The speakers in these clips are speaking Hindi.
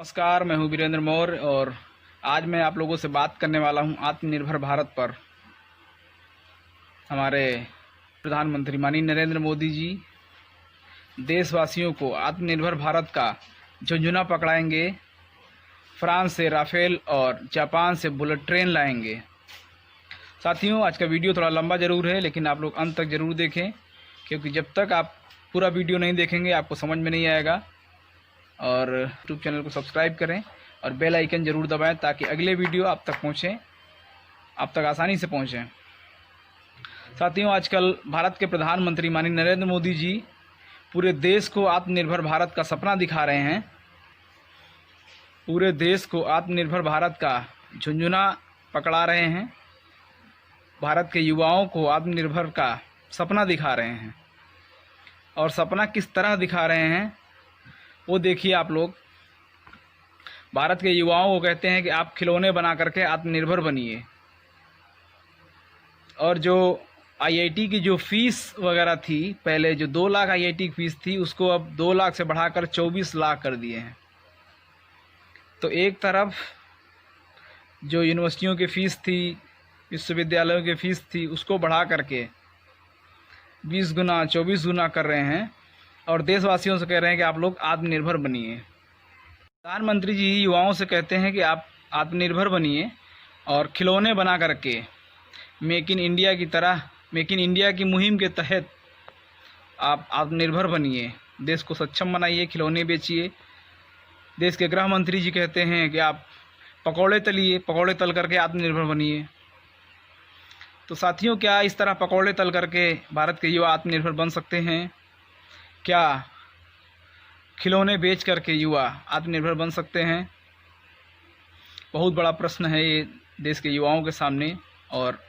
नमस्कार, मैं हूं वीरेंद्र मौर्य और आज मैं आप लोगों से बात करने वाला हूं आत्मनिर्भर भारत पर। हमारे प्रधानमंत्री माननीय नरेंद्र मोदी जी देशवासियों को आत्मनिर्भर भारत का झुंझुना पकड़ाएंगे। फ्रांस से राफेल और जापान से बुलेट ट्रेन लाएंगे। साथियों, आज का वीडियो थोड़ा लंबा ज़रूर है, लेकिन आप लोग अंत तक ज़रूर देखें, क्योंकि जब तक आप पूरा वीडियो नहीं देखेंगे आपको समझ में नहीं आएगा। और यूट्यूब चैनल को सब्सक्राइब करें और बेल आइकन ज़रूर दबाएं ताकि अगले वीडियो आप तक पहुँचें, आप तक आसानी से पहुँचें। साथियों, आजकल भारत के प्रधानमंत्री माननीय नरेंद्र मोदी जी पूरे देश को आत्मनिर्भर भारत का सपना दिखा रहे हैं। पूरे देश को आत्मनिर्भर भारत का झुंझुना पकड़ा रहे हैं। भारत के युवाओं को आत्मनिर्भर का सपना दिखा रहे हैं। और सपना किस तरह दिखा रहे हैं वो देखिए आप लोग। भारत के युवाओं को कहते हैं कि आप खिलौने बना करके आत्मनिर्भर बनिए। और जो आईआईटी की जो फ़ीस वगैरह थी, पहले जो 2 लाख आईआईटी की फ़ीस थी, उसको अब 2 लाख से बढ़ाकर 24 लाख कर दिए हैं। तो एक तरफ जो यूनिवर्सिटियों की फ़ीस थी, विश्वविद्यालयों की फ़ीस थी, उसको बढ़ा करके 20 गुना 24 गुना कर रहे हैं और देशवासियों से कह रहे हैं कि आप लोग आत्मनिर्भर बनिए। प्रधानमंत्री जी युवाओं से कहते हैं कि आप आत्मनिर्भर बनिए और खिलौने बना करके मेक इन इंडिया की तरह, मेक इन इंडिया की मुहिम के तहत आप आत्मनिर्भर बनिए, देश को सक्षम बनाइए, खिलौने बेचिए। देश के गृह मंत्री जी कहते हैं कि आप पकौड़े तलिए, पकौड़े तल करके आत्मनिर्भर बनिए। तो साथियों, क्या इस तरह पकौड़े तल करके भारत के युवा आत्मनिर्भर बन सकते हैं? क्या खिलौने बेच करके युवा आत्मनिर्भर बन सकते हैं? बहुत बड़ा प्रश्न है ये देश के युवाओं के सामने। और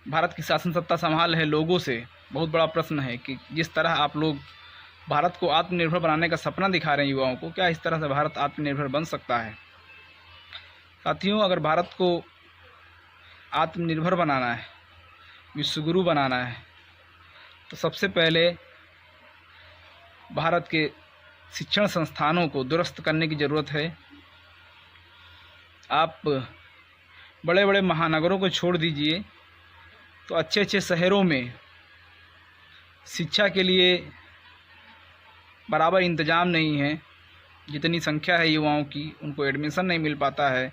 भारत की शासन सत्ता संभाल है लोगों से बहुत बड़ा प्रश्न है कि जिस तरह आप लोग भारत को आत्मनिर्भर बनाने का सपना दिखा रहे हैं युवाओं को, क्या इस तरह से भारत आत्मनिर्भर बन सकता है? साथियों, अगर भारत को आत्मनिर्भर बनाना है, विश्वगुरु बनाना है, तो सबसे पहले भारत के शिक्षण संस्थानों को दुरुस्त करने की ज़रूरत है। आप बड़े बड़े महानगरों को छोड़ दीजिए, तो अच्छे अच्छे शहरों में शिक्षा के लिए बराबर इंतज़ाम नहीं है। जितनी संख्या है युवाओं की, उनको एडमिशन नहीं मिल पाता है,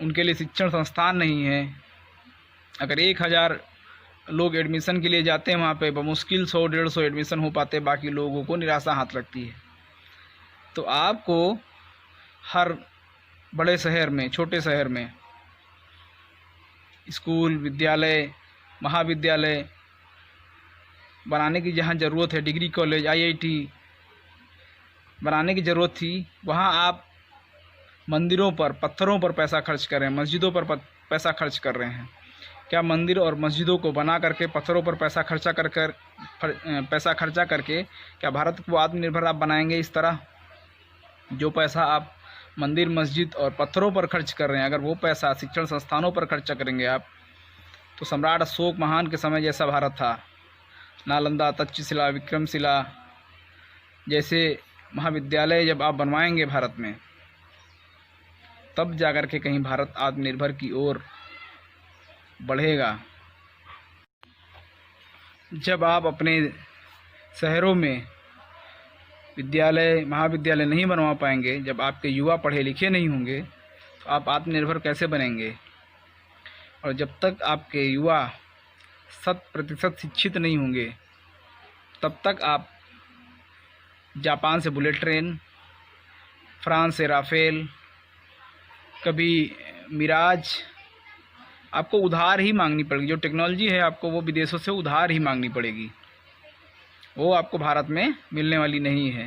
उनके लिए शिक्षण संस्थान नहीं है। अगर 1000 लोग एडमिशन के लिए जाते हैं, वहाँ पे बमुश्किल 100-150 एडमिशन हो पाते, बाकी लोगों को निराशा हाथ लगती है। तो आपको हर बड़े शहर में, छोटे शहर में स्कूल, विद्यालय, महाविद्यालय बनाने की जहाँ ज़रूरत है, डिग्री कॉलेज, आईआईटी बनाने की ज़रूरत थी, वहाँ आप मंदिरों पर, पत्थरों पर पैसा खर्च कर रहे हैं, मस्जिदों पर पैसा खर्च कर रहे हैं। क्या मंदिर और मस्जिदों को बना करके पत्थरों पर पैसा खर्चा करके क्या भारत को आत्मनिर्भर आप बनाएंगे? इस तरह जो पैसा आप मंदिर, मस्जिद और पत्थरों पर खर्च कर रहे हैं, अगर वो पैसा शिक्षण संस्थानों पर खर्चा करेंगे आप, तो सम्राट अशोक महान के समय जैसा भारत था, नालंदा, तक्षशिला, विक्रमशिला जैसे महाविद्यालय जब आप बनवाएंगे भारत में, तब जाकर के कहीं भारत आत्मनिर्भर की ओर बढ़ेगा। जब आप अपने शहरों में विद्यालय, महाविद्यालय नहीं बनवा पाएंगे, जब आपके युवा पढ़े लिखे नहीं होंगे, तो आप आत्मनिर्भर कैसे बनेंगे? और जब तक आपके युवा 100% शिक्षित नहीं होंगे, तब तक आप जापान से बुलेट ट्रेन, फ्रांस से राफेल, कभी मिराज, आपको उधार ही मांगनी पड़ेगी। जो टेक्नोलॉजी है आपको वो विदेशों से उधार ही मांगनी पड़ेगी, वो आपको भारत में मिलने वाली नहीं है,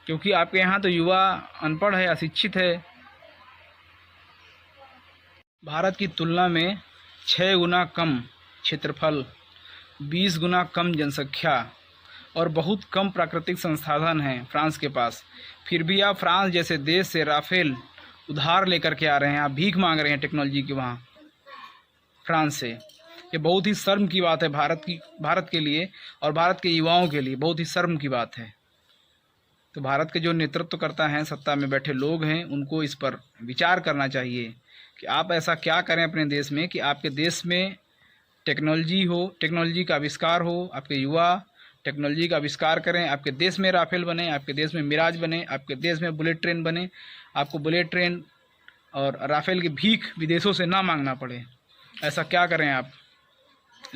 क्योंकि आपके यहाँ तो युवा अनपढ़ है, अशिक्षित है। भारत की तुलना में 6 गुना कम क्षेत्रफल, 20 गुना कम जनसंख्या और बहुत कम प्राकृतिक संसाधन हैं फ्रांस के पास। फिर भी आप फ्रांस जैसे देश से राफेल उधार लेकर के आ रहे हैं, आप भीख मांग रहे हैं टेक्नोलॉजी की वहाँ फ्रांस से। ये बहुत ही शर्म की बात है भारत के लिए और भारत के युवाओं के लिए बहुत ही शर्म की बात है। तो भारत के जो नेतृत्व करता हैं, सत्ता में बैठे लोग हैं, उनको इस पर विचार करना चाहिए कि आप ऐसा क्या करें अपने देश में कि आपके देश में टेक्नोलॉजी हो, टेक्नोलॉजी का आविष्कार हो, आपके युवा टेक्नोलॉजी का आविष्कार करें, आपके देश में राफेल बने, आपके देश में मिराज बने, आपके देश में बुलेट ट्रेन बने, आपको बुलेट ट्रेन और राफेल की भीख विदेशों से ना मांगना पड़े। ऐसा क्या करें आप?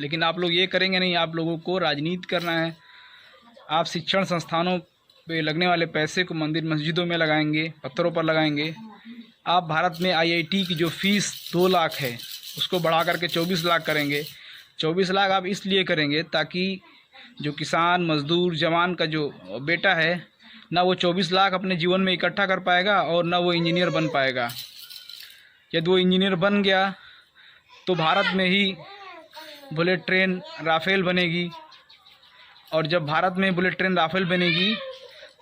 लेकिन आप लोग ये करेंगे नहीं। आप लोगों को राजनीति करना है। आप शिक्षण संस्थानों पे लगने वाले पैसे को मंदिर मस्जिदों में लगाएंगे, पत्थरों पर लगाएंगे। आप भारत में आईआईटी की जो फ़ीस 2 लाख है उसको बढ़ा करके 24 लाख करेंगे। 24 लाख आप इसलिए करेंगे ताकि जो किसान, मजदूर, जवान का जो बेटा है ना वो 24 लाख अपने जीवन में इकट्ठा कर पाएगा और ना वो इंजीनियर बन पाएगा। यदि वो इंजीनियर बन गया तो भारत में ही बुलेट ट्रेन राफेल बनेगी, और जब भारत में बुलेट ट्रेन राफेल बनेगी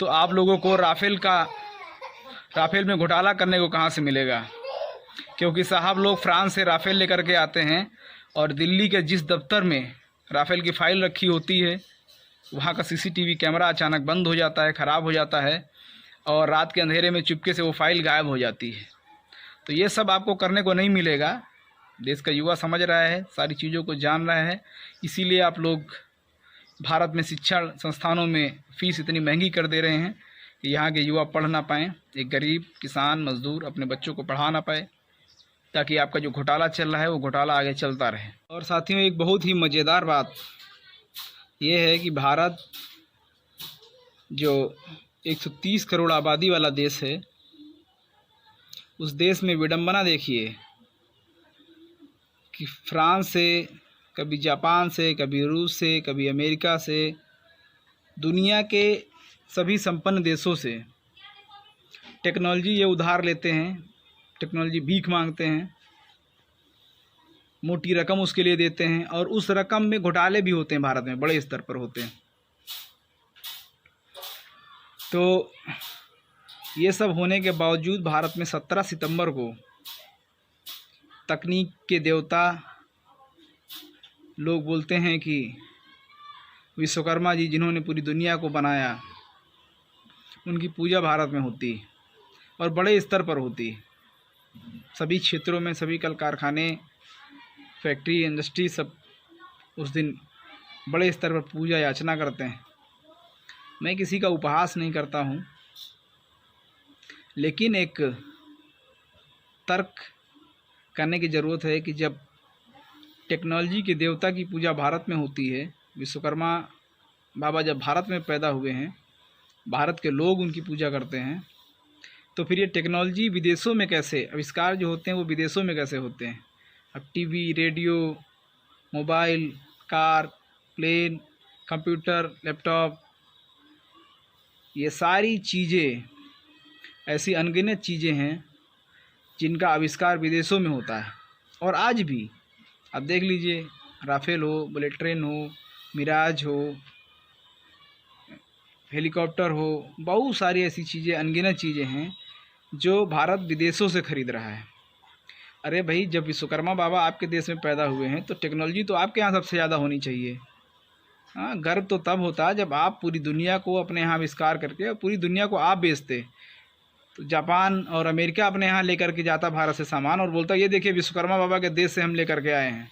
तो आप लोगों को राफेल में घोटाला करने को कहाँ से मिलेगा? क्योंकि साहब लोग फ्रांस से राफेल लेकर के आते हैं और दिल्ली के जिस दफ्तर में राफेल की फ़ाइल रखी होती है वहाँ का सीसीटीवी कैमरा अचानक बंद हो जाता है, ख़राब हो जाता है, और रात के अंधेरे में चुपके से वो फ़ाइल गायब हो जाती है। तो ये सब आपको करने को नहीं मिलेगा। देश का युवा समझ रहा है, सारी चीज़ों को जान रहा है, इसीलिए आप लोग भारत में शिक्षण संस्थानों में फ़ीस इतनी महंगी कर दे रहे हैं कि यहाँ के युवा पढ़ ना पाएँ, एक गरीब किसान मजदूर अपने बच्चों को पढ़ा ना पाए, ताकि आपका जो घोटाला चल रहा है वो घोटाला आगे चलता रहे। और साथियों, एक बहुत ही मज़ेदार बात ये है कि भारत जो 130 करोड़ आबादी वाला देश है, उस देश में विडंबना देखिए कि फ्रांस से, कभी जापान से, कभी रूस से, कभी अमेरिका से, दुनिया के सभी संपन्न देशों से टेक्नोलॉजी ये उधार लेते हैं, टेक्नोलॉजी भीख मांगते हैं, मोटी रकम उसके लिए देते हैं, और उस रकम में घोटाले भी होते हैं, भारत में बड़े स्तर पर होते हैं। तो ये सब होने के बावजूद भारत में 17 सितंबर को तकनीक के देवता लोग बोलते हैं कि विश्वकर्मा जी जिन्होंने पूरी दुनिया को बनाया, उनकी पूजा भारत में होती और बड़े स्तर पर होती। सभी क्षेत्रों में सभी कल कारखाने, फैक्ट्री, इंडस्ट्री सब उस दिन बड़े स्तर पर पूजा याचना करते हैं। मैं किसी का उपहास नहीं करता हूँ, लेकिन एक तर्क करने की ज़रूरत है कि जब टेक्नोलॉजी के देवता की पूजा भारत में होती है, विश्वकर्मा बाबा जब भारत में पैदा हुए हैं, भारत के लोग उनकी पूजा करते हैं, तो फिर ये टेक्नोलॉजी विदेशों में कैसे, आविष्कार जो होते हैं वो विदेशों में कैसे होते हैं? अब TV, radio, mobile, car, plane, computer, laptop, ये सारी चीज़ें ऐसी अनगिनत चीज़ें हैं जिनका आविष्कार विदेशों में होता है। और आज भी आप देख लीजिए, राफेल हो, बुलेट ट्रेन हो, मिराज हो, हेलीकॉप्टर हो, बहुत सारी ऐसी चीज़ें, अनगिनत चीज़ें हैं जो भारत विदेशों से ख़रीद रहा है। अरे भाई, जब विश्वकर्मा बाबा आपके देश में पैदा हुए हैं तो टेक्नोलॉजी तो आपके यहाँ सबसे ज़्यादा होनी चाहिए। हाँ, गर्व तो तब होता है जब आप पूरी दुनिया को अपने यहाँ आविष्कार करके पूरी दुनिया को आप बेचते। तो जापान और अमेरिका अपने यहाँ लेकर के जाता भारत से सामान और बोलता ये देखिए विश्वकर्मा बाबा के देश से हम लेकर के आए हैं।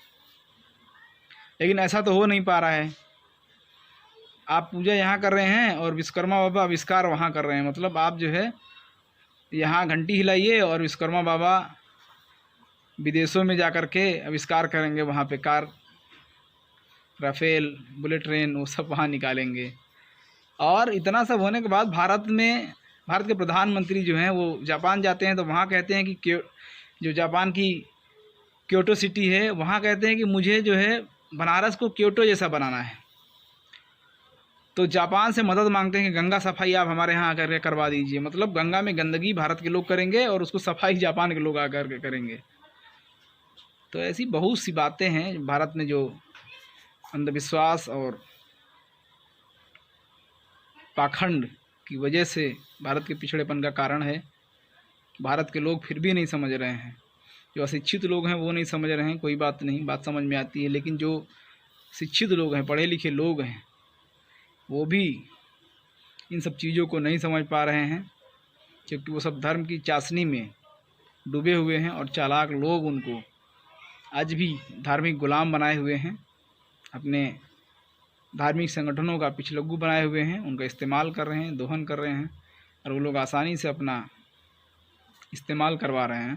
लेकिन ऐसा तो हो नहीं पा रहा है। आप पूजा यहाँ कर रहे हैं और विश्वकर्मा बाबा आविष्कार वहाँ कर रहे हैं। मतलब आप जो है यहाँ घंटी हिलाइए और विश्वकर्मा बाबा विदेशों में जा कर के आविष्कार करेंगे, वहाँ पे कार, राफेल, बुलेट ट्रेन, वो सब वहाँ निकालेंगे। और इतना सब होने के बाद भारत के प्रधानमंत्री जो हैं वो जापान जाते हैं तो वहाँ कहते हैं कि जो जापान की क्योटो सिटी है, वहाँ कहते हैं कि मुझे जो है बनारस को क्योटो जैसा बनाना है। तो जापान से मदद मांगते हैं कि गंगा सफाई आप हमारे यहाँ आकर के करवा दीजिए। मतलब गंगा में गंदगी भारत के लोग करेंगे और उसको सफाई जापान के लोग आकर के करेंगे। तो ऐसी बहुत सी बातें हैं भारत में जो अंधविश्वास और पाखंड की वजह से भारत के पिछड़ेपन का कारण है। भारत के लोग फिर भी नहीं समझ रहे हैं। जो अशिक्षित लोग हैं वो नहीं समझ रहे हैं, कोई बात नहीं, बात समझ में आती है। लेकिन जो शिक्षित लोग हैं, पढ़े लिखे लोग हैं, वो भी इन सब चीज़ों को नहीं समझ पा रहे हैं, क्योंकि वो सब धर्म की चाशनी में डूबे हुए हैं और चालाक लोग उनको आज भी धार्मिक गुलाम बनाए हुए हैं, अपने धार्मिक संगठनों का पिछलग्गू बनाए हुए हैं, उनका इस्तेमाल कर रहे हैं, दोहन कर रहे हैं और वो लोग आसानी से अपना इस्तेमाल करवा रहे हैं।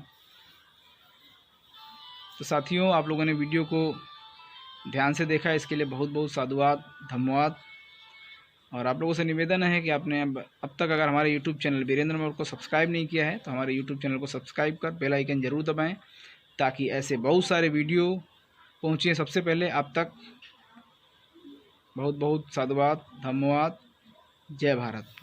तो साथियों, आप लोगों ने वीडियो को ध्यान से देखा, इसके लिए बहुत बहुत साधुवाद, धन्यवाद। और आप लोगों से निवेदन है कि आपने अब तक अगर हमारे यूट्यूब चैनल वीरेंद्र मोर को सब्सक्राइब नहीं किया है तो हमारे यूट्यूब चैनल को सब्सक्राइब कर बेल आइकन ज़रूर दबाएं, ताकि ऐसे बहुत सारे वीडियो पहुँचे सबसे पहले आप तक। बहुत बहुत साधुवाद, धन्यवाद। जय भारत।